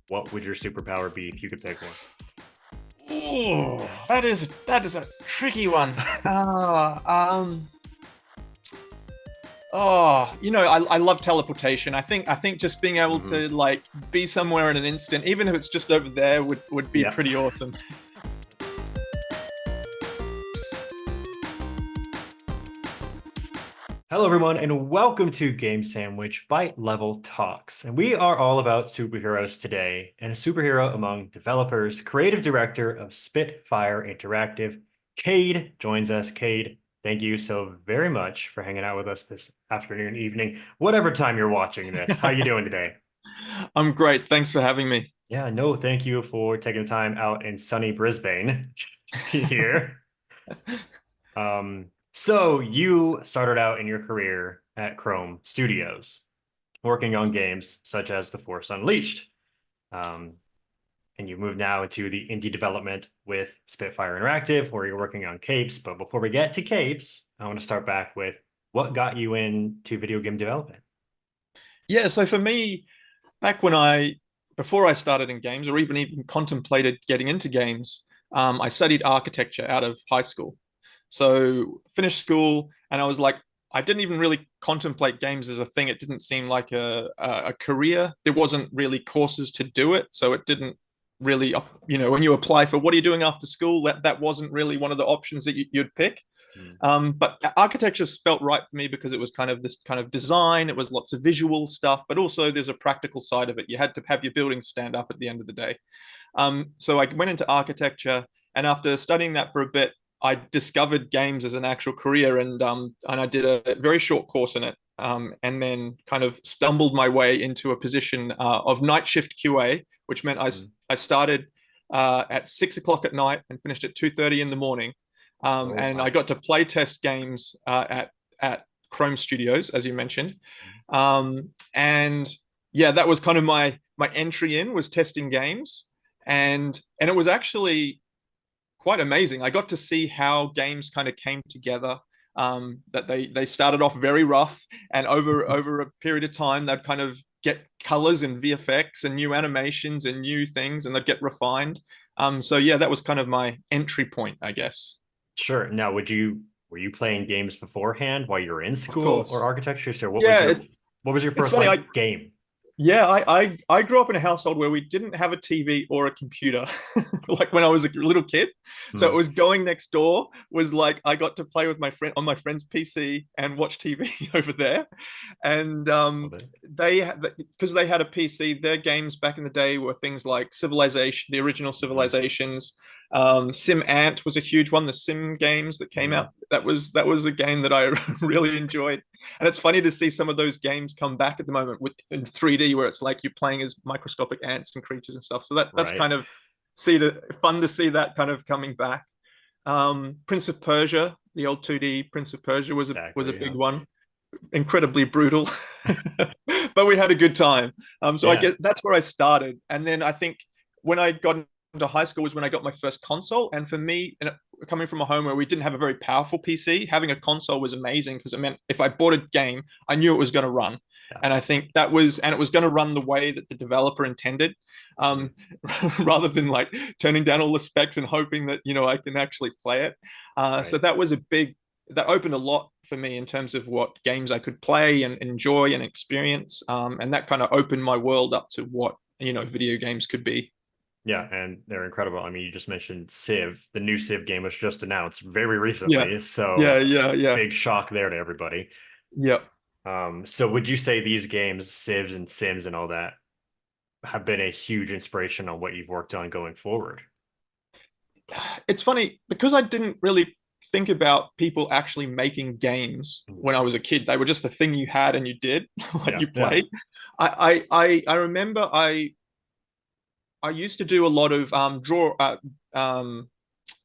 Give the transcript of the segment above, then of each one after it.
what would your superpower be if you could pick one? Oh, that is a tricky one. I love teleportation. I think just being able Hmm. to like be somewhere in an instant, even if it's just over there, would be Yeah. pretty awesome. Hello, everyone, and welcome to Game Sandwich Bite Level Talks. And we are all about superheroes today, and a superhero among developers, creative director of Spitfire Interactive, Cade joins us. Cade, thank you so very much for hanging out with us this afternoon, evening, whatever time you're watching this. How you doing today? I'm great. Thanks for having me. Yeah, no, thank you for taking the time out in sunny Brisbane to be here. So you started out in your career at Chrome Studios, working on games such as The Force Unleashed. Um, and you moved now into the indie development with Spitfire Interactive, where you're working on Capes. But before we get to Capes, I want to start back with what got you into video game development? Yeah, so for me, back before I started in games or even contemplated getting into games, I studied architecture out of high school. So finished school, and I was like, I didn't even really contemplate games as a thing. It didn't seem like a career. There wasn't really courses to do it, so it didn't really, when you apply for what are you doing after school, that wasn't really one of the options that you'd pick. Mm. But architecture felt right for me because it was kind of this kind of design. It was lots of visual stuff, but also there's a practical side of it. You had to have your buildings stand up at the end of the day. So I went into architecture, and after studying that for a bit, I discovered games as an actual career, and I did a very short course in it, and then kind of stumbled my way into a position of night shift QA, which meant Mm. I started at 6 o'clock at night and finished at 2:30 in the morning, Oh, and I wow. got to play test games at Chrome Studios, as you mentioned, and yeah, that was kind of my entry in was testing games, and it was actually quite amazing. I got to see how games kind of came together. That they started off very rough, and over a period of time, they'd kind of get colors and VFX and new animations and new things, and they'd get refined. So yeah, that was kind of my entry point, I guess. Sure. Now, were you playing games beforehand while you were in Of school or course. architecture? So Yeah, what was your it's first funny. like game? I grew up in a household where we didn't have a TV or a computer, like when I was a little kid. So it Hmm. was going next door was like I got to play with my friend on my friend's PC and watch TV over there. And Love it. because they had a PC, their games back in the day were things like Civilization, the original Hmm. Civilizations. Sim Ant was a huge one. The Sim games that came Hmm. out, that was a game that I really enjoyed. And it's funny to see some of those games come back at the moment with in 3D, where it's like you're playing as microscopic ants and creatures and stuff. So that's Right. kind of fun to see that kind of coming back. Prince of Persia, the old 2D Prince of Persia was a Exactly. big Yeah. one, incredibly brutal, but we had a good time. So I Yeah. guess that's where I started, and then I think when I got into high school was when I got my first console. And for me, coming from a home where we didn't have a very powerful PC, having a console was amazing because it meant if I bought a game, I knew it was going to run. Yeah. And I think it was going to run the way that the developer intended, Mm. um, rather than like turning down all the specs and hoping that I can actually play it. So Right. that opened a lot for me in terms of what games I could play and enjoy and experience. And that kind of opened my world up to what video games could be. Yeah, and they're incredible. I mean, you just mentioned Civ. The new Civ game was just announced very Yeah, recently, yeah, so yeah, yeah, big shock there to everybody. yeah. So would you say these games, Civs and Sims and all that, have been a huge inspiration on what you've worked on going forward? It's funny because I didn't really think about people actually making games Mm. when I was a kid. They were just a thing you had and you did, like Yeah, you yeah. played. I remember I used to do a lot of draw.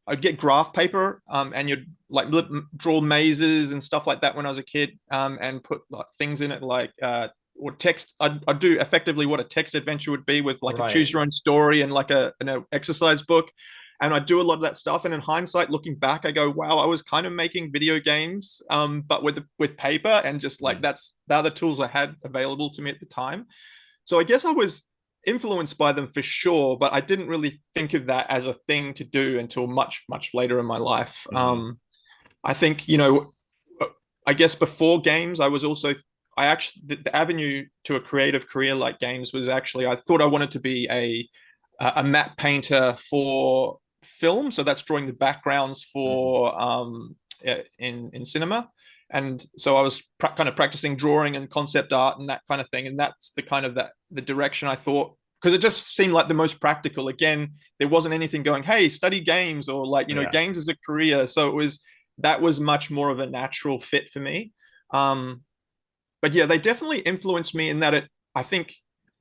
I'd get graph paper, and you'd like draw mazes and stuff like that when I was a kid, and put like things in it like or text. I'd do effectively what a text adventure would be with like a choose Right. your own story and like an exercise book. And I do a lot of that stuff. And in hindsight, looking back, I go, wow, I was kind of making video games, but with paper and just like Mm. they're the tools I had available to me at the time. So I guess I was. influenced by them for sure, but I didn't really think of that as a thing to do until much, much later in my life. Hmm. I think, I guess before games, I actually, the avenue to a creative career like games was actually, I thought I wanted to be a matte painter for film. So that's drawing the backgrounds Hmm. for in cinema. And so I was kind of practicing drawing and concept art and that kind of thing. And that's the kind of the direction I thought, because it just seemed like the most practical. Again, there wasn't anything going, hey, study games, or like, Yeah. games as a career. So that was much more of a natural fit for me. Um, but yeah, they definitely influenced me in that I think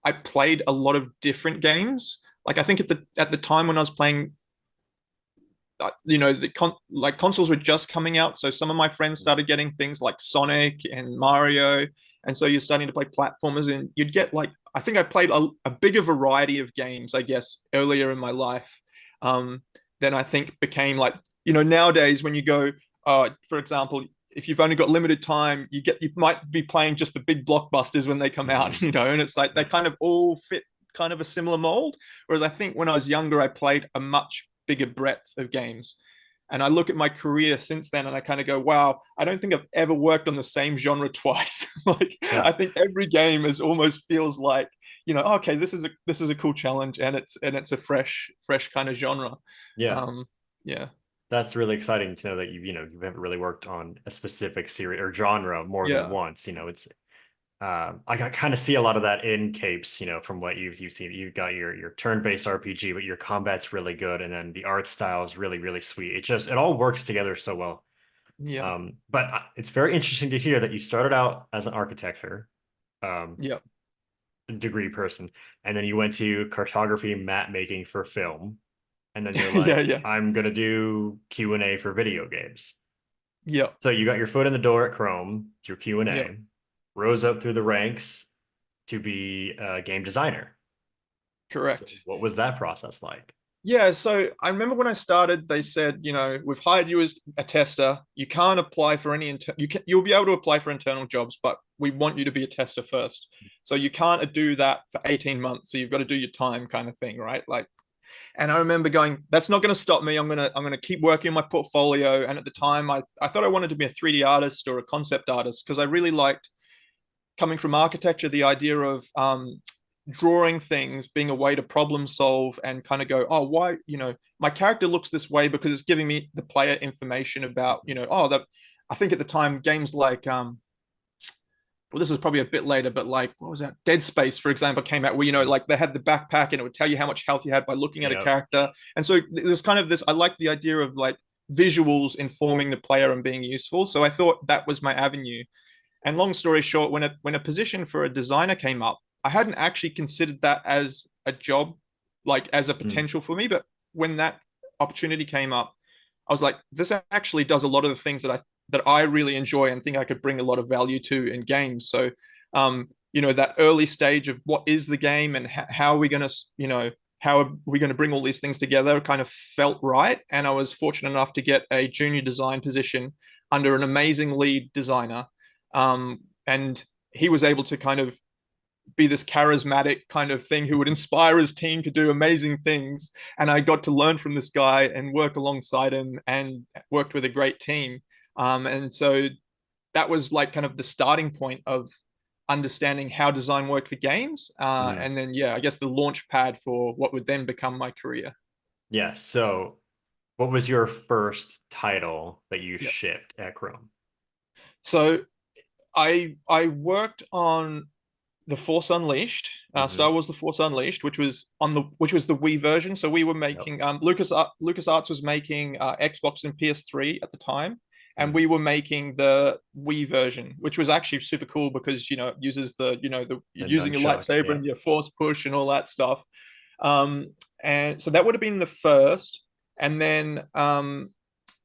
I played a lot of different games. Like I think at the time when I was playing, like consoles were just coming out, so some of my friends started getting things like Sonic and Mario, and so you're starting to play platformers, and you'd get like I think I played a bigger variety of games, I guess, earlier in my life, um, than I think became like nowadays when you go, for example, if you've only got limited time, you might be playing just the big blockbusters when they come Hmm. out, and it's like they kind of all fit kind of a similar mold. Whereas I think when I was younger, I played a much bigger breadth of games. And I look at my career since then and I kind of go, wow, I don't think I've ever worked on the same genre twice. Like Yeah. I think every game is almost feels like, okay, this is a cool challenge and it's a fresh kind of genre. Yeah. Um, yeah. That's really exciting to know that you haven't really worked on a specific series or genre more than Yeah. once. It's I kind of see a lot of that in Capes, from what you've seen. You've got your turn-based RPG, but your combat's really good, and then the art style is really, really sweet. It all works together so well. Yeah. But it's very interesting to hear that you started out as an architecture um, Yeah. degree person, and then you went to cartography map making for film, and then you're Yeah. like, Yeah. I'm gonna do Q&A for video games. Yeah. So you got your foot in the door at Chrome through Yeah. Q&A, rose up through the ranks to be a game designer. So Correct. what was that process like? Yeah, so I remember when I started, they said, we've hired you as a tester. You can't apply for you'll be able to apply for internal jobs, but we want you to be a tester first. So you can't do that for 18 months. So you've got to do your time kind of thing, right? Like, and I remember going, that's not going to stop me. I'm gonna keep working on my portfolio. And at the time, I thought I wanted to be a 3D artist or a concept artist because I really liked coming from architecture, the idea of drawing things being a way to problem solve and kind of go, oh, why, my character looks this way because it's giving me the player information about, oh, that I think at the time games like well, this is probably a bit later, but like what was that? Dead Space, for example, came out where like they had the backpack and it would tell you how much health you had by looking at a Yep. character. And so there's kind of this. I like the idea of like visuals informing the player and being useful. So I thought that was my avenue. And long story short, when a position for a designer came up, I hadn't actually considered that as a job, like as a Mm. potential for me. But when that opportunity came up, I was like, this actually does a lot of the things that I really enjoy and think I could bring a lot of value to in games. So, that early stage of what is the game and how are we going to, how are we going to bring all these things together kind of felt right. And I was fortunate enough to get a junior design position under an amazing lead designer. And he was able to kind of be this charismatic kind of thing who would inspire his team to do amazing things. And I got to learn from this guy and work alongside him and worked with a great team. And so that was like kind of the starting point of understanding how design worked for games. Mm. And then, yeah, I guess the launch pad for what would then become my career. Yeah. So what was your first title that you Yeah. shipped at Chrome? So I worked on the Force Unleashed, Hmm. Star Wars: The Force Unleashed, which was the Wii version. So we were Yep. making LucasArts was making Xbox and PS3 at the time, and Mm. we were making the Wii version, which was actually super cool because it uses the The using your nunchuck. lightsaber Yeah. and your Force push and all that stuff. Um, and so that would have been the first, and then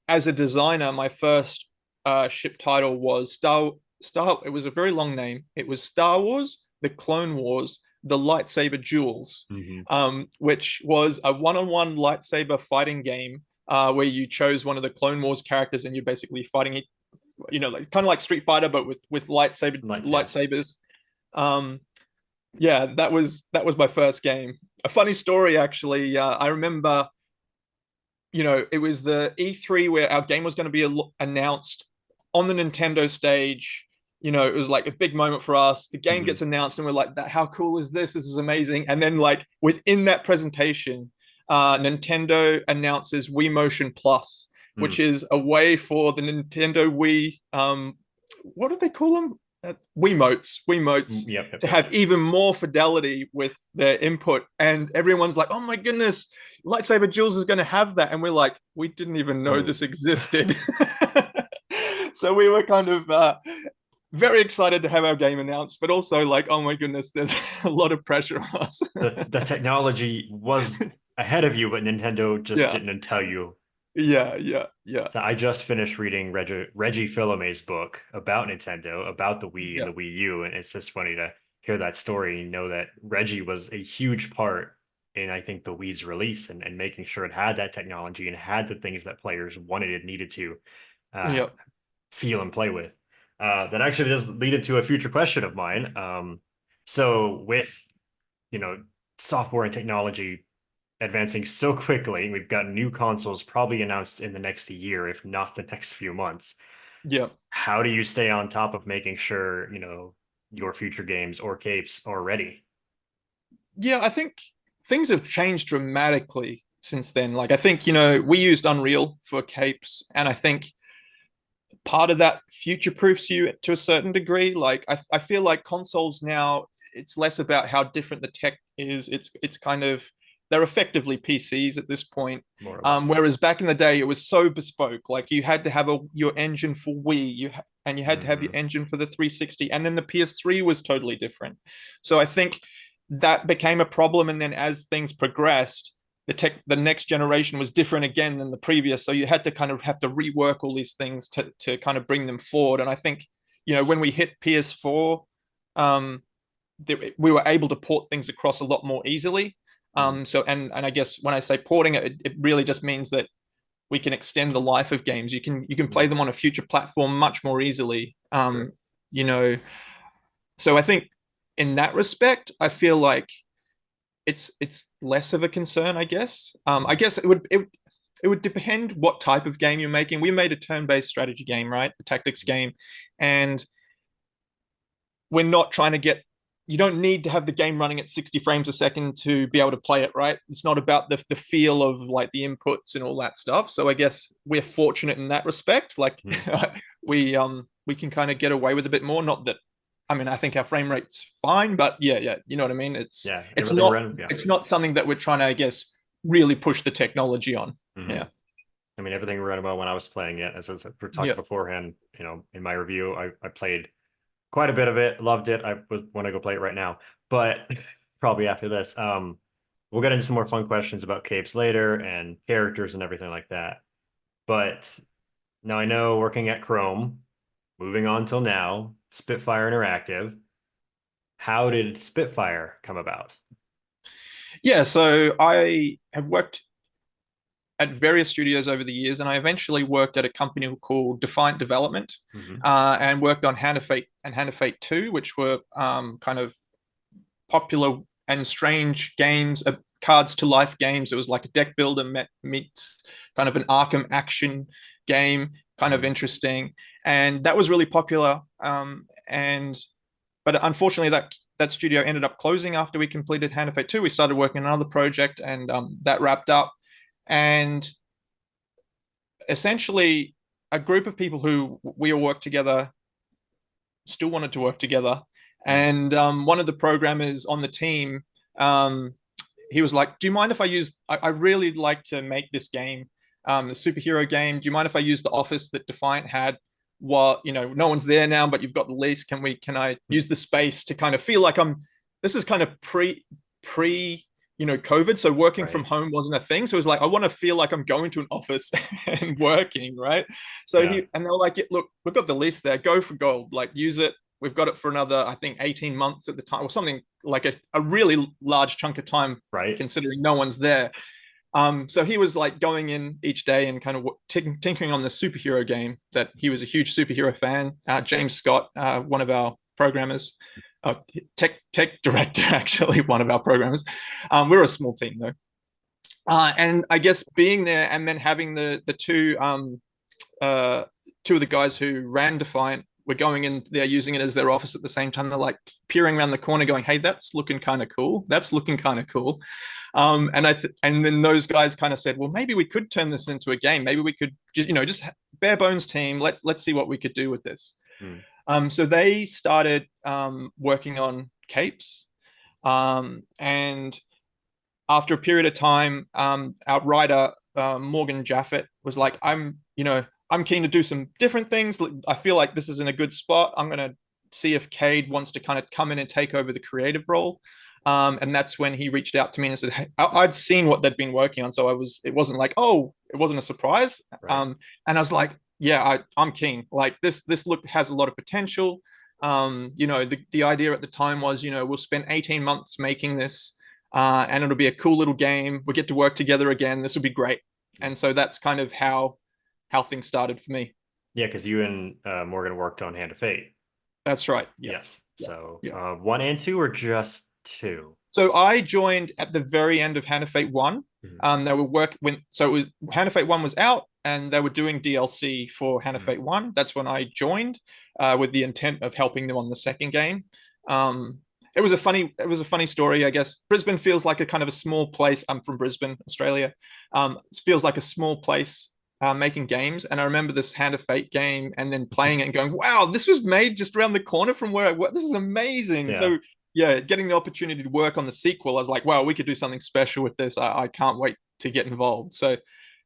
as a designer, my first ship title was Star. It was a very long name. It was Star Wars: The Clone Wars, The Lightsaber Duels, Hmm. which was a one-on-one lightsaber fighting game where you chose one of the Clone Wars characters and you're basically fighting it. Like kind of like Street Fighter, but with Lights. Yeah. lightsabers. Um, Yeah, that was my first game. A funny story, actually. I remember, it was the E3 where our game was going to be announced on the Nintendo stage. It was like a big moment for us. The game Mhm. gets announced, and we're like, "That how cool is this? This is amazing!" And then, like within that presentation, Nintendo announces Wii Motion Plus, Mm. which is a way for the Nintendo Wii. What do they call them? Wiimotes Yep, yep, to yep. have even more fidelity with their input. And everyone's like, "Oh my goodness, Lightsaber Jules is going to have that," and we're like, we didn't even know Oh. this existed. So we were kind of very excited to have our game announced, but also like, oh my goodness, there's a lot of pressure on us. The technology was ahead of you, but Nintendo just Yeah, didn't tell you. yeah. So I just finished reading Reggie Fils-Aimé's book about Nintendo, about the Wii and Yeah, the Wii U, and it's just funny to hear that story and know that Reggie was a huge part in, I think, the Wii's release and making sure it had that technology and had the things that players wanted and needed to uh, yeah. feel and play with. That actually does lead into a future question of mine. So with, you know, software and technology advancing so quickly. We've got new consoles probably announced in the next year, if not the next few months. Yeah. How do you stay on top of making sure, your future games or capes are ready? Yeah, I think things have changed dramatically since then. Like, I think, we used Unreal for capes, and I think part of that future proofs you to a certain degree. Like, I feel like consoles now, it's less about how different the tech is. It's kind of, they're effectively PCs at this point. More or less. Whereas back in the day, it was so bespoke. Like, you had to have your engine for Wii, and you had to have your Hmm. engine for the 360, and then the PS3 was totally different. So I think that became a problem, and then as things progressed, the next generation was different again than the previous, so you had to kind of have to rework all these things to kind of bring them forward. And I think, when we hit PS4, um we were able to port things across a lot more easily. So, and I guess when I say porting it really just means that we can extend the life of games. You can play them on a future platform much more easily. Sure. You know so I think in that respect, I feel like it's less of a concern, I guess. I Mhm. guess it would depend what type of game you're making. We made a turn-based strategy game, right? A tactics game, and we're not trying to get. You don't need to have the game running at 60 frames a second to be able to play it, right? It's not about the feel of like the inputs and all that stuff. So I guess we're fortunate in that respect. Like Mhm. we can kind of get away with a bit more. Not that, I mean, I think our frame rate's fine, but yeah, you know what I mean. It's Yeah, it's everything not around. Yeah. it's not something that we're trying to, I guess, really push the technology on. Hmm. Yeah, I mean, everything ran well when I was playing it. As we talked yeah, beforehand, in my review, I played quite a bit of it, loved it. I would want to go play it right now, but probably after this. We'll get into some more fun questions about capes later and characters and everything like that. But now I know working at Chrome, moving on till now, Spitfire Interactive. How did Spitfire come about? yeah. So I have worked at various studios over the years, and I eventually worked at a company called Defiant Development, Hmm. and worked on Hand of Fate and Hand of Fate 2, which were kind of popular and strange games, cards to life games. It was like a deck builder meets kind of an Arkham action game, kind of Hmm. interesting, and that was really popular. And but unfortunately, that studio ended up closing after we completed Hand of Fate 2. We started working on another project, and that wrapped up. And essentially, a group of people who we all worked together still wanted to work together. Hmm. And one of the programmers on the team, um, he was like, "Do you mind if I use? I really like to make this game, a superhero game. Do you mind if I use the office that Defiant had? What, no one's there now, but you've got the lease. Can I use the space to kind of feel like I'm? This is kind of pre COVID, so working from Right. home wasn't a thing. So it was like, I want to feel like I'm going to an office and working, right? So Yeah. he and they were like, "Look, we've got the lease there. Go for gold. Like, use it. We've got it for another, I think, 18 months at the time, or something like a really large chunk of time, Right. considering no one's there." So he was like going in each day and kind of tinkering on the superhero game that he was a huge superhero fan. James Scott, one of our programmers, tech director, actually, one of our programmers. We're a small team though. And I guess being there and then having the two of the guys who ran Defiant were going in, they're using it as their office at the same time. They're like peering around the corner, going, "Hey, that's looking kind of cool. That's looking kind of cool." And then those guys kind of said, "Well, maybe we could turn this into a game. Maybe we could just bare bones team. Let's see what we could do with this." So they started working on capes, and after a period of time, our writer Morgan Jaffet was like, I'm keen to do some different things. I feel like this is in a good spot. I'm gonna see if Cade wants to kind of come in and take over the creative role." And that's when he reached out to me and said, "Hey," I'd seen what they'd been working on, so it wasn't like, oh, it wasn't a surprise. Right. And I was like, yeah, I'm keen. Like this look has a lot of potential. The idea at the time was, we'll spend 18 months making this, and it'll be a cool little game. We get to work together again. This will be great. And so that's kind of how things started for me. Yeah, because you and Morgan worked on Hand of Fate. That's right. Yeah. Yes. Yeah. So Yeah. one and two or just two? So I joined at the very end of Hand of Fate 1. They were Hand of Fate 1 was out and they were doing DLC for Hand of Fate 1. That's when I joined, with the intent of helping them on the second game. It was a funny story, I guess. Brisbane feels like a kind of a small place. I'm from Brisbane, Australia. It feels like a small place making games. And I remember this Hand of Fate game and then playing it and going, wow, this was made just around the corner from where I work. This is amazing. Yeah. So yeah, getting the opportunity to work on the sequel, I was like, wow, we could do something special with this. I can't wait to get involved. So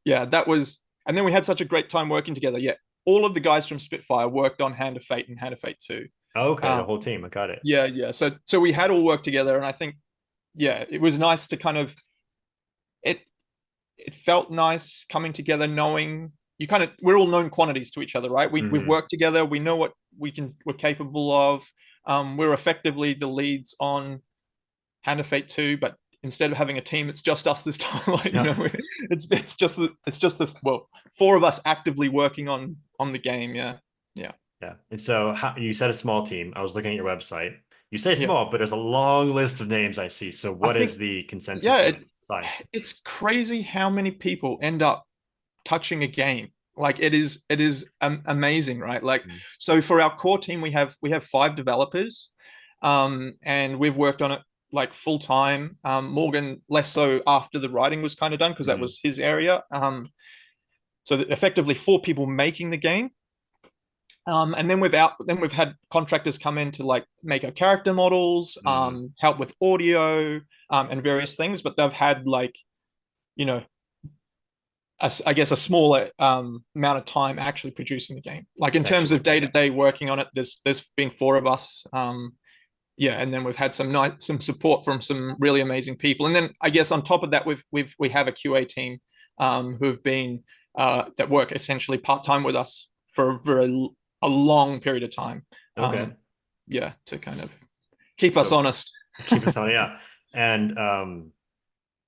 yeah, and then we had such a great time working together. Yeah, all of the guys from Spitfire worked on Hand of Fate and Hand of Fate 2. Okay, the whole team. I got it. Yeah. So we had all worked together, and I think, yeah, it was nice to kind of it felt nice coming together, knowing we're all known quantities to each other, right? We've worked together, we know what we're capable of. We're effectively the leads on Hand of Fate 2, but instead of having a team, it's just us this time. It's just the four of us actively working on the game. Yeah. And so you said a small team. I was looking at your website. You say Yeah. small, but there's a long list of names I see. So what is the consensus size? It's crazy how many people end up touching a game. Like it is amazing, right? Like, so for our core team, we have 5 developers, and we've worked on it like full time. Morgan less so after the writing was kind of done because that was his area. So that effectively 4 people making the game. And then we've had contractors come in to like make our character models, help with audio, and various things, but they've had like, I guess a smaller amount of time actually producing the game. Like in terms of day-to-day working on it, there's been 4 of us. And then we've had some support from some really amazing people. And then I guess on top of that, we have a QA team who've been that work essentially part-time with us for a long period of time. Okay. To kind of keep us honest. Keep us on, yeah. And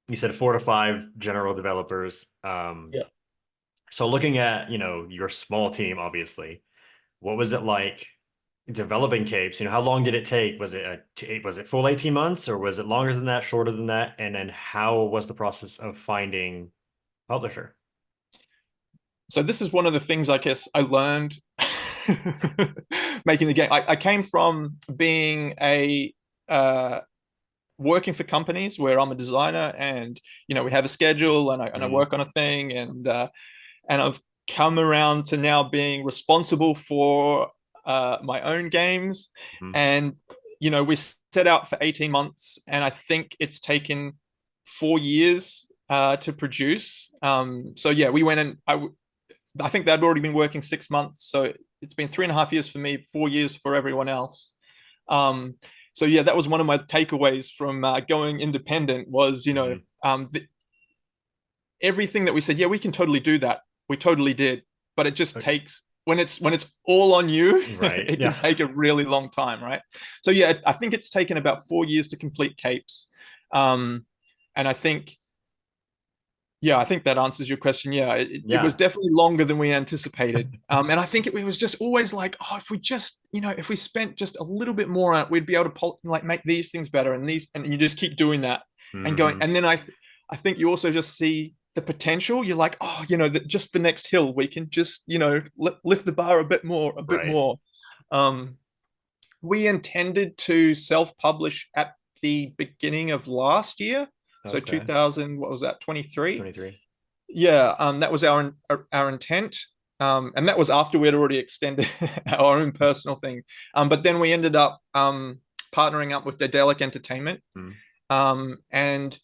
you said 4 to 5 general developers. So looking at, your small team, obviously, what was it like developing capes? How long did it take? Was it full 18 months or was it longer than that, shorter than that? And then how was the process of finding publisher? So this is one of the things I guess I learned making the game. I came from being working for companies where I'm a designer and we have a schedule and I work on a thing, and I've come around to now being responsible for my own games. And we set out for 18 months and I think it's taken 4 years to produce. So yeah, we went and I think they'd already been working 6 months, so it's been 3.5 years for me, 4 years for everyone else. So yeah, that was one of my takeaways from going independent was, everything that we said, yeah, we can totally do that. We totally did, but it just takes when it's all on you, right? It can take a really long time, right? So yeah, I think it's taken about 4 years to complete capes, and I think Yeah, I think that answers your question. Yeah, it was Yeah, definitely longer than we anticipated. And I think it was just always like, oh, if we just, if we spent just a little bit more on it, we'd be able to like make these things better and these, and you just keep doing that and going. hmm And then I think you also just see the potential. You're like, oh, just the next hill, we can just, lift the bar a bit more, a bit right. more. Um, we intended to self-publish at the beginning of last year. So Okay. 2000, what was that, 23? 23. Yeah, that was our intent. And that was after we had already extended our own personal thing. But then we ended up partnering up with Daedalic Entertainment. Mm. And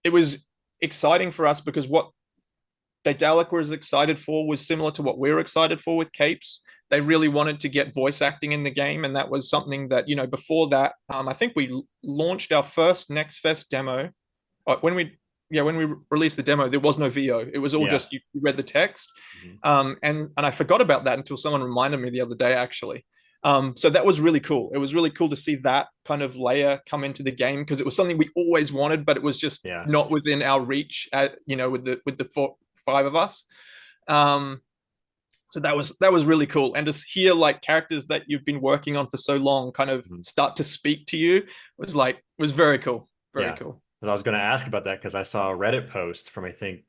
it was exciting for us because what Daedalic was excited for was similar to what we were excited for with Capes. They really wanted to get voice acting in the game, and that was something that, before that, I think we launched our first Next Fest demo. When we released the demo, there was no VO. It was all Yeah. just you read the text. Mhm. And I forgot about that until someone reminded me the other day, actually. So that was really cool. It was really cool to see that kind of layer come into the game because it was something we always wanted, but it was just Yeah. not within our reach. With the 5 of us. Um, so that was really cool, and to hear like characters that you've been working on for so long kind of Mhm. start to speak to you was very cool, very Yeah. cool. Because I was going to ask about that because I saw a Reddit post from I think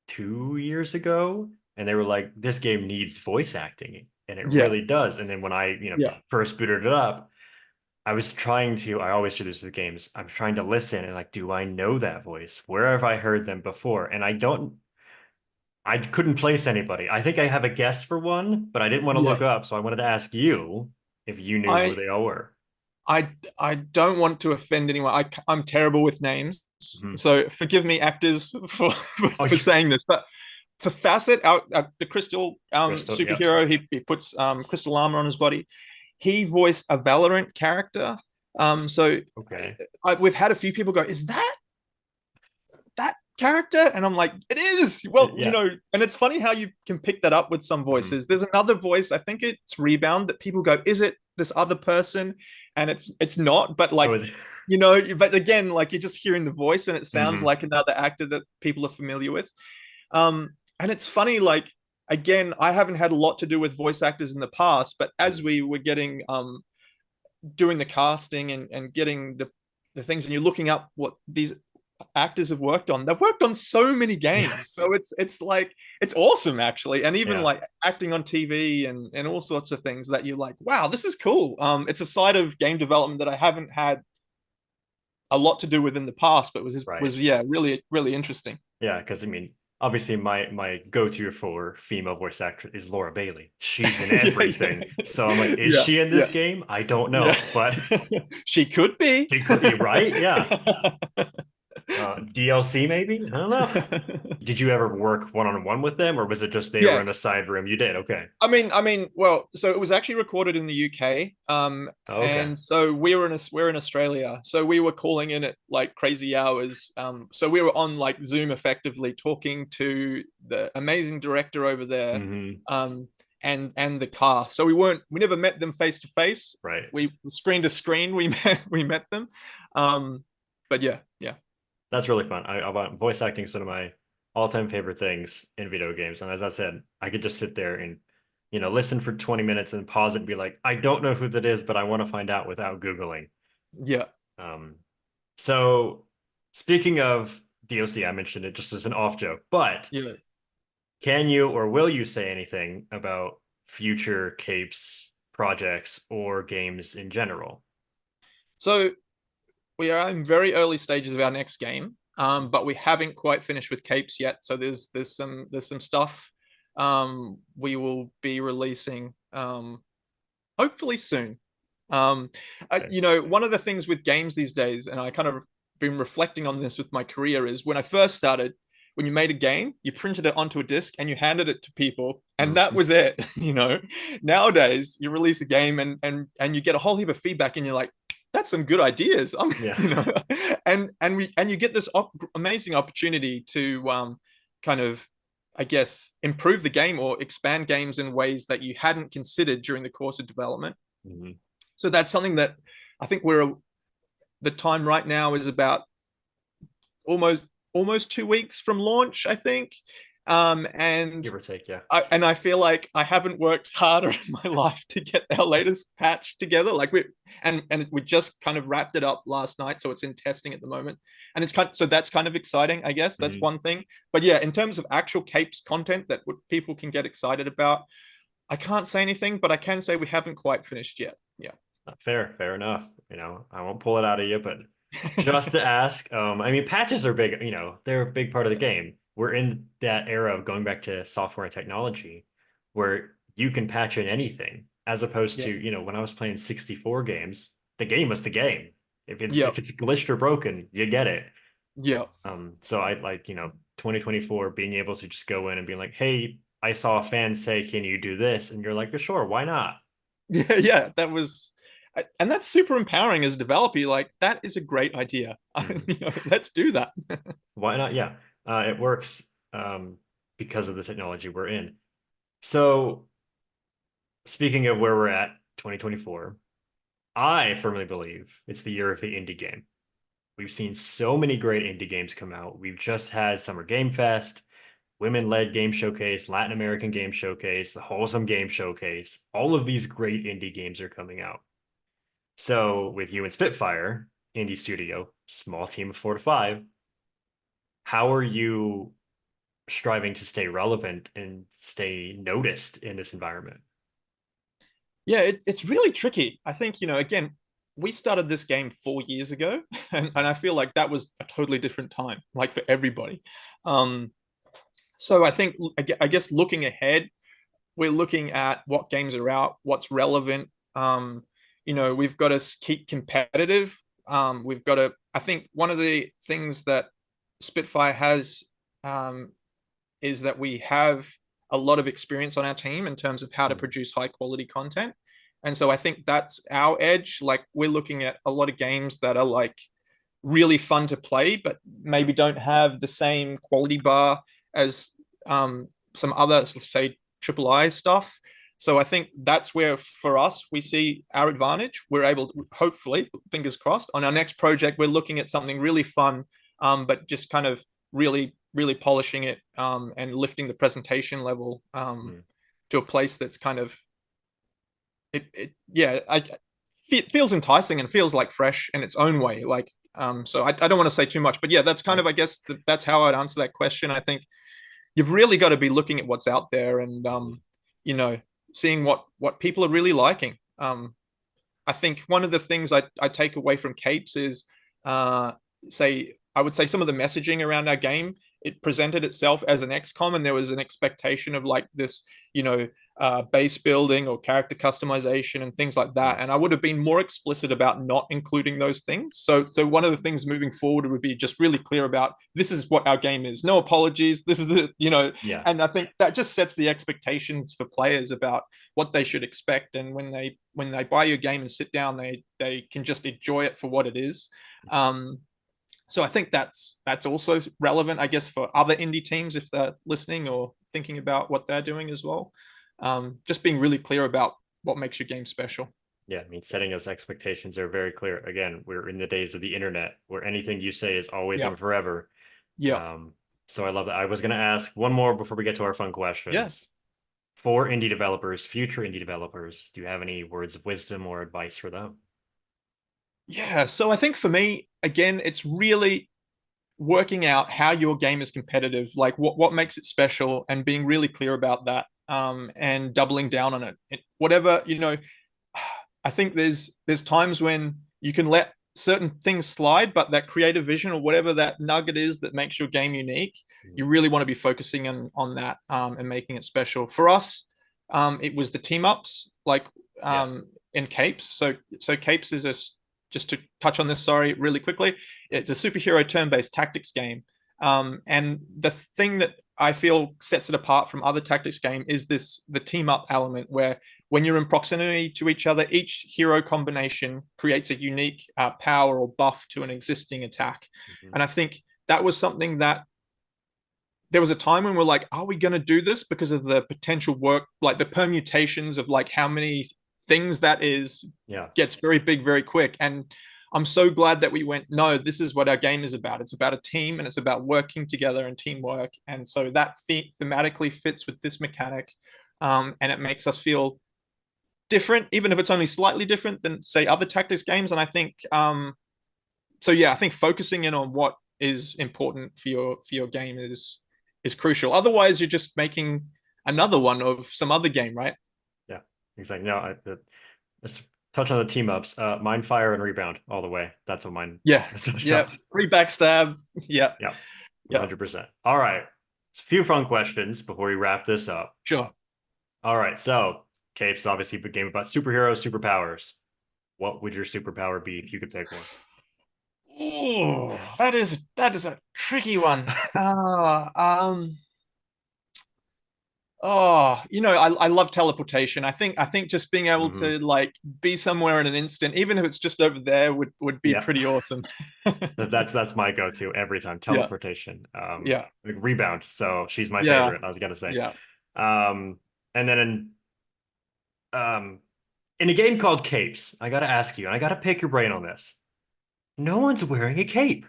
2 years ago, and they were like, "This game needs voice acting," and it Yeah, really does. And then when I, yeah, first booted it up, I was trying to. I always do this with games. I'm trying to listen and like, do I know that voice? Where have I heard them before? And I don't. I couldn't place anybody. I think I have a guess for one, but I didn't want to yeah. look up, so I wanted to ask you if you knew who I they all were. I don't want to offend anyone. I'm terrible with names, Mhm. so forgive me, actors, for Oh, for saying this. But for Facet, the Crystal Crystal. Yep. superhero, he puts crystal armor on his body. He voiced a Valorant character. So Okay. we've had a few people go, "Is that character?" And I'm like, "It is." Well, Yeah. and it's funny how you can pick that up with some Mhm. voices. There's another voice, I think it's Rebound, that people go, "Is it this other person?" And it's not, but It like, was. but again, like you're just hearing the voice and it sounds Mhm. like another actor that people are familiar with. And it's funny, like, again, I haven't had a lot to do with voice actors in the past, but as we were getting doing the casting and getting the things, and you're looking up what these actors have worked on. They've worked on so many Yeah. games, so it's like it's awesome actually, and even Yeah. like acting on TV and all sorts of things that you're like, wow, this is cool. It's a side of game development that I haven't had a lot to do with in the past, but Right. was yeah, really really interesting. Yeah, because I mean, obviously my go-to for female voice actor is Laura Bailey. She's in Yeah, everything. yeah, So I'm like, is yeah, she in yeah, this game? I don't yeah. know, but She could be. she could be, right? Yeah. DLC maybe? I don't know. Did you ever work one-on-one with them, or was it just they were Yeah, in a side room? You did, okay. well, so it was actually recorded in the UK, Oh, okay. and so we're in Australia, so we were calling in at like crazy hours. So we were on like Zoom, effectively talking to the amazing director over there, Hmm. um, and the cast. So we never met them face to face. Right. We screen to screen, we met them. Um, but yeah, yeah, That's really fun. Voice acting is one of my all-time favorite things in video games. And as I said, I could just sit there and, listen for 20 minutes and pause it and be like, I don't know who that is, but I want to find out without Googling. yeah, Um, so speaking of DLC, I mentioned it just as an off joke, but yeah. can you or will you say anything about future Capes projects or games in general? So we are in very early stages of our next game, but we haven't quite finished with capes yet. So there's some stuff we will be releasing hopefully soon. Um, Okay. one of the things with games these days, and I kind of been reflecting on this with my career, is when I first started. When you made a game, you printed it onto a disc and you handed it to people, and that Mhm. was it. Nowadays you release a game and you get a whole heap of feedback, and you're like, that's some good ideas. Yeah. And you get this amazing opportunity to kind of, I guess, improve the game or expand games in ways that you hadn't considered during the course of development. Mhm. So that's something that I think the time right now is about almost almost 2 weeks from launch, I think. And Give or take, yeah. I feel like I haven't worked harder in my life to get our latest patch together. Like we just kind of wrapped it up last night, so it's in testing at the moment, and so that's kind of exciting. I guess that's Mhm. one thing. But yeah, in terms of actual Capes content that people can get excited about, I can't say anything, but I can say we haven't quite finished yet. Yeah. Fair enough. I won't pull it out of you, but just to ask, I mean, patches are big, they're a big part of the game. We're in that era of going back to software and technology where you can patch in anything, as opposed Yeah. to, when I was playing 64 games, the game was the game. Yeah. If it's glitched or broken, you get it. Yeah. So I like, 2024 being able to just go in and be like, hey, I saw a fan say, can you do this? And you're like, sure, why not? Yeah. Yeah. That was, and that's super empowering as a developer. You're like, that is a great idea. Mhm. Let's do that. Why not? Yeah, it works because of the technology we're in. So, speaking of where we're at, 2024, I firmly believe it's the year of the indie game. We've seen so many great indie games come out. We've just had Summer Game Fest, Women-led Game Showcase, Latin American Game Showcase, the Wholesome Game Showcase. All of these great indie games are coming out. So, with you and Spitfire, indie studio, small team of 4 to 5, how are you striving to stay relevant and stay noticed in this environment? Yeah, it's really tricky. I think, again, we started this game 4 years ago, and I feel like that was a totally different time, like for everybody. Um, so I think, I guess looking ahead, we're looking at what games are out, what's relevant. We've got to keep competitive. We've got to, I think one of the things that Spitfire has um, is that we have a lot of experience on our team in terms of how to Mm. produce high quality content. And so I think that's our edge. Like we're looking at a lot of games that are like really fun to play, but maybe don't have the same quality bar as some other, say, triple I stuff. So I think that's where, for us, we see our advantage. We're able to, hopefully, fingers crossed, on our next project, we're looking at something really fun, but just kind of really, really polishing it and lifting the presentation level Mm. to a place that's kind of yeah, it feels enticing and feels like fresh in its own way. Like, so I don't want to say too much, but yeah, that's kind Right. of, I guess, that's how I'd answer that question. I think you've really got to be looking at what's out there and, Mhm. you know, seeing what people are really liking. I think one of the things I take away from Capes is, uh, I would say some of the messaging around our game. It presented itself as an XCOM, and there was an expectation of like this, you know, base building or character customization and things like Mm. that. And I would have been more explicit about not including those things. So one of the things moving forward would be just really clear about this is what our game is. No apologies. This is Yeah. and I think that just sets the expectations for players about what they should expect. And when they buy your game and sit down, they can just enjoy it for what it is. Um, so I think that's also relevant, I guess, for other indie teams if they're listening or thinking about what they're doing as well. Just being really clear about what makes your game special. Yeah. I mean, setting those expectations are very clear. Again, we're in the days of the internet where anything you say is always Yeah, and forever. yeah, Um, so I love that. I was going to ask one more before we get to our fun yeah, questions. For indie developers, future indie developers, do you have any words of wisdom or advice for them? yeah. So I think for me, again, it's really working out how your game is competitive, like what makes it special, and being really clear about that, and doubling down on it. Whatever I think there's times when you can let certain things slide, but that creative vision or whatever that nugget is that makes your game unique, Mm. you really want to be focusing on that and making it special. For us, it was the team ups, like Yeah. in Capes. So Capes is a just to touch on this, sorry, really quickly. It's a superhero turn-based tactics game, and the thing that I feel sets it apart from other tactics game is the team up element where when you're in proximity to each other, each hero combination creates a unique power or buff to an existing attack. Mhm. And I think that was something that there was a time when we're like, are we going to do this because of the potential work, like the permutations of like how many things that is Yeah. gets very big very quick. And I'm so glad that we went, no, this is what our game is about. It's about a team and it's about working together and teamwork. And so that thematically fits with this mechanic. And it makes us feel different, even if it's only slightly different than, say, other tactics games. And I think, so yeah, I think focusing in on what is important for your game is crucial. Otherwise, you're just making another one of some other game, right? Yeah, exactly. No, let's touch on the team ups. Mine, fire, and rebound all the way. That's what mine. Yeah, So, yeah, free backstab. Yeah, yeah, yeah, 100%. All right. A few fun questions before we wrap this up. sure. All right. So, Capes obviously a game about superheroes, superpowers. What would your superpower be if you could pick one? Oh, that is a tricky one. Oh, I love teleportation. I think just being able Hmm. to like be somewhere in an instant, even if it's just over there, would be Yeah, pretty awesome. that's my go-to every time. Yeah, Teleportation. yeah, Like rebound. So she's my yeah, favorite. I was gonna say. yeah. And then in a game called Capes, I gotta ask you, and I gotta pick your brain on this. No one's wearing a cape.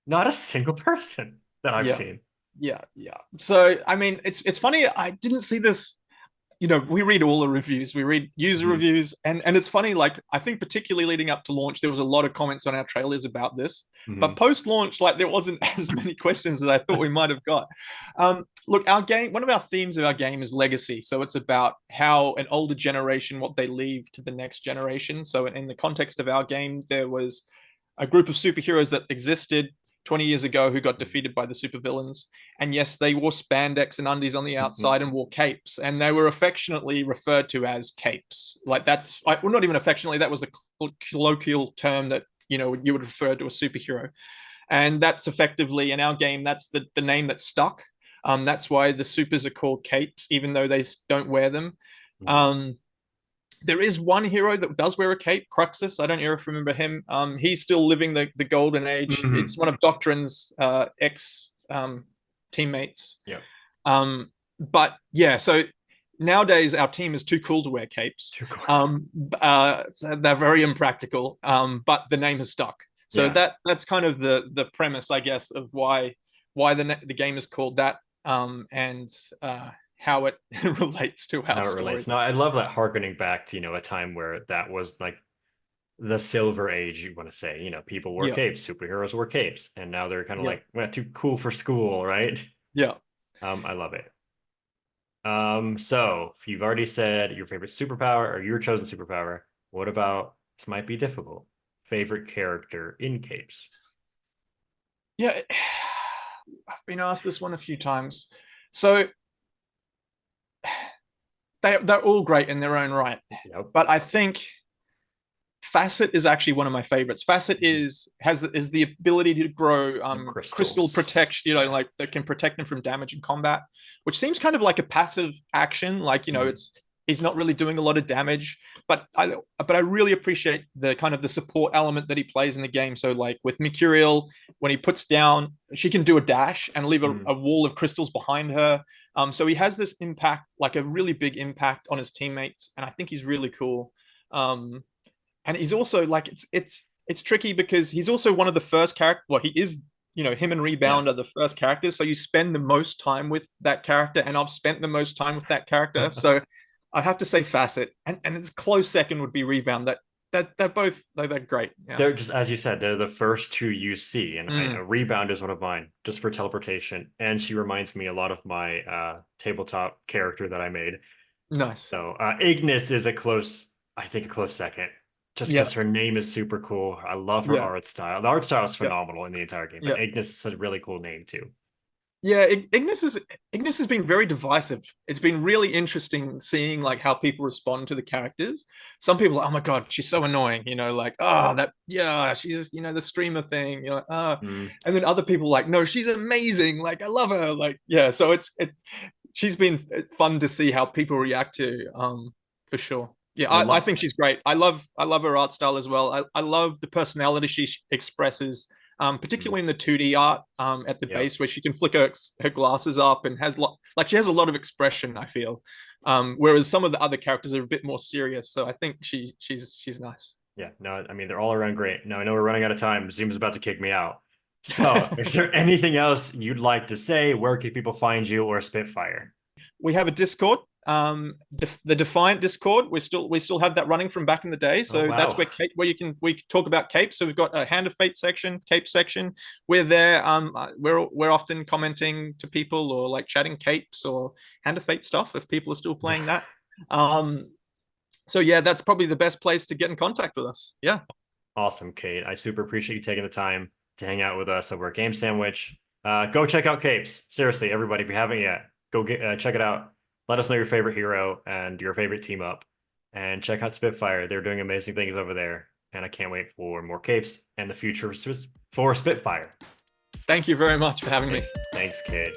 Not a single person that I've Yeah, seen. yeah, yeah. So I mean, it's funny. I didn't see this. We read all the reviews, we read user Hmm. reviews, and it's funny. Like I think particularly leading up to launch, there was a lot of comments on our trailers about this. Hmm. But post launch, like there wasn't as many questions as I thought we might have got. Look, our game. One of our themes of our game is legacy. So it's about how an older generation what they leave to the next generation. So in the context of our game, there was a group of superheroes that existed 20 years ago who got defeated by the supervillains. And yes, they wore spandex and undies on the outside and wore capes, and they were affectionately referred to as capes. Like well, not even affectionately, that was the colloquial term that you would refer to a superhero, and that's effectively in our game. That's the name that stuck. That's why the supers are called capes, even though they don't wear them. Um, there is one hero that does wear a cape, Cruxus. I don't know if you remember him. He's still living the golden age. Hmm. It's one of Doctrine's ex teammates. Yeah. But yeah, so nowadays our team is too cool to wear capes. Too cool. They're very impractical. But the name has stuck. So Yeah. that's kind of the premise, I guess, of why the game is called that. And how it relates to our How it story. relates. No, I love that harkening back to, a time where that was like the silver age, you want to say. People wore Yeah, capes, superheroes wore capes, and now they're kind of yeah, like, well, too cool for school, right? yeah. I love it. So if you've already said your favorite superpower or your chosen superpower, what about, this might be difficult, favorite character in capes? Yeah, I've been asked this one a few times. So they're all great in their own right. Yep. But I think Facet is actually one of my favorites. Facet Mhm. is the ability to grow The crystal crystals. protection, Yeah. like that can protect him from damage in combat, which seems kind of like a passive action. Like, Mhm. it's he's not really doing a lot of damage. But I really appreciate the kind of the support element that he plays in the game. So like with Mercurial, when he puts down, she can do a dash and leave Mhm. a wall of crystals behind her. So he has this impact, like a really big impact on his teammates, and I think he's really cool. Um, and he's also like it's tricky because he's also one of the first character. Well, he is. Him and Yeah. Rebound are the first characters, so you spend the most time with that character, and I've spent the most time with that character. So I'd have to say Facet, and its close second would be Rebound. They're both they're great. Yeah. They're just, as you said, they're the first two you see, and a Mm, rebound is one of mine, just for teleportation. And she reminds me a lot of my tabletop character that I made. nice. So Ignis is I think a close second, just because Yeah. her name is super cool. I love her Yeah. art style. The art style is Yeah. phenomenal in the entire game, but Yeah. Ignis is a really cool name too. Yeah, Ignis has been very divisive. It's been really interesting seeing like how people respond to the characters. Some people are, oh my god, she's so annoying, like, that, yeah, she's the streamer thing. You're like, Mm. and then other people like, no, she's amazing, like I love her, like, yeah. So she's been fun to see how people react to, for sure. Yeah, And a I lot. think she's great. I love her art style as well. I love the personality she expresses, Mm. particularly in the 2D art, at the Yep. base where she can flick her glasses up and she has a lot of expression, I feel. Whereas some of the other characters are a bit more serious. So I think she's nice. Yeah, no, I mean, they're all around great. Now I know we're running out of time. Zoom's about to kick me out. So, is there anything else you'd like to say? Where can people find you or Spitfire? We have a Discord, the Defiant Discord. We still have that running from back in the day. Oh, So that's wow. where we talk about capes. So we've got a Hand of Fate section, cape section. We're there. We're often commenting to people or like chatting capes or Hand of Fate stuff if people are still playing that. Um, so yeah, that's probably the best place to get in contact with us. Yeah. Awesome, Cade. I super appreciate you taking the time to hang out with us over at Game Sandwich. Go check out Capes. Seriously, everybody, if you haven't yet, go check it out. Let us know your favorite hero and your favorite team up. And check out Spitfire. They're doing amazing things over there. And I can't wait for more Capes and the future for Spitfire. Thank you very much for having me. Thanks, Cade.